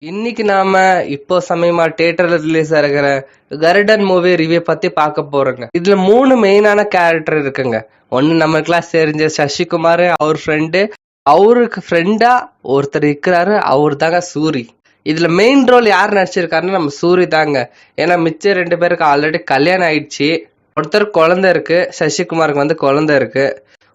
இன்னைக்கு நாம இப்போ சமயமா தியேட்டர்ல ரிலீஸ் ஆகிற கருடன் மூவி ரிவ்யூ பத்தி பார்க்க போறோங்க. இதுல 3 மெயினான கேரக்டர் இருக்குங்க. ஒன்னு நம்மளுக்குலாம் தெரிஞ்ச சசிகுமார், அவர் ஃப்ரெண்டு. அவருக்கு ஃப்ரெண்டா ஒருத்தர் இருக்கிறாரு, அவர் தாங்க சூரி. இதுல மெயின் ரோல் யார் நடிச்சிருக்காருன்னா நம்ம சூரி தாங்க. ஏன்னா மிச்சம் 2 பேருக்கு ஆல்ரெடி கல்யாணம் ஆயிடுச்சு. ஒருத்தர் குழந்தை இருக்கு, சசிகுமாருக்கு வந்து குழந்தை இருக்கு.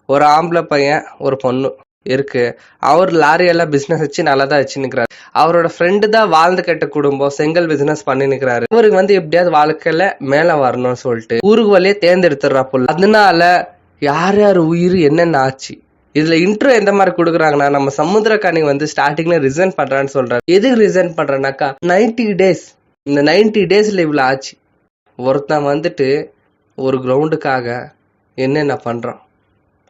ஒரு ஆம்பளை பையன், ஒரு பொண்ணு இருக்கு. அவர் லாரி எல்லாம் பிசினஸ் வச்சு நல்லா தான் வச்சு நிக்கிறாரு. அவரோட ஃப்ரெண்டு தான் வாழ்ந்து கெட்ட குடும்பம், செங்கல் பிசினஸ் பண்ணி நிக்கிறாரு. அவருக்கு வந்து எப்படியாவது வாழ்க்கையில மேல வரணும்னு சொல்லிட்டு ஊருக்கு வழியே தேர்ந்தெடுத்துடுறா புள்ள. அதனால யார் யார் உயிர் என்னென்ன ஆச்சு. இதுல இன்ட்ரோ எந்த மாதிரி கொடுக்குறாங்கன்னா, நம்ம சமுத்திரக்கனி வந்து ஸ்டார்டிங்ல ரிசைன் பண்றான்னு சொல்றாரு. எதுக்கு ரிசைன் பண்றேன்னாக்கா 90 டேஸ், இந்த 90 டேஸ்ல இவ்வளவு ஆச்சு. ஒருத்தன் வந்துட்டு ஒரு கிரவுண்டுக்காக என்னென்ன பண்றான்,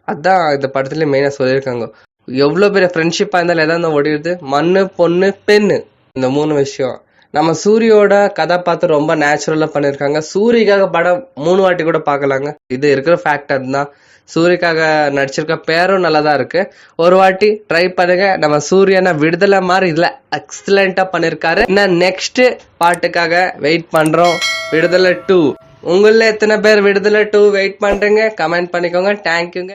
அதான் இந்த படத்துல மெயினா சொல்லியிருக்காங்க. எவ்வளவு பெரிய ஃப்ரெண்ட்ஷிப்பா இருந்தாலும் எதாவது ஓடிடுது, மண்ணு பொண்ணு பெண்ணு, இந்த 3 விஷயம். நம்ம சூரியோட கதாபாத்திரம் ரொம்ப நேச்சுரலா பண்ணிருக்காங்க. சூரிக்காக படம் 3 வாட்டி கூட பார்க்கலாங்க. இது இருக்கிற ஃபேக்ட் அதுதான். சூரிக்காக நடிச்சிருக்க பேரும் நல்லதா இருக்கு. ஒரு வாட்டி ட்ரை பண்ணுங்க. நம்ம சூரியனை விடுதலை மாதிரி இதுல எக்ஸலண்டா பண்ணிருக்காரு. நெக்ஸ்ட் பாட்டுக்காக வெயிட் பண்றோம். விடுதலை 2. உங்கள எத்தனை பேர் விடுதலை 2 வெயிட் பண்றீங்க? கமெண்ட் பண்ணிக்கோங்க. தேங்க்யூங்க.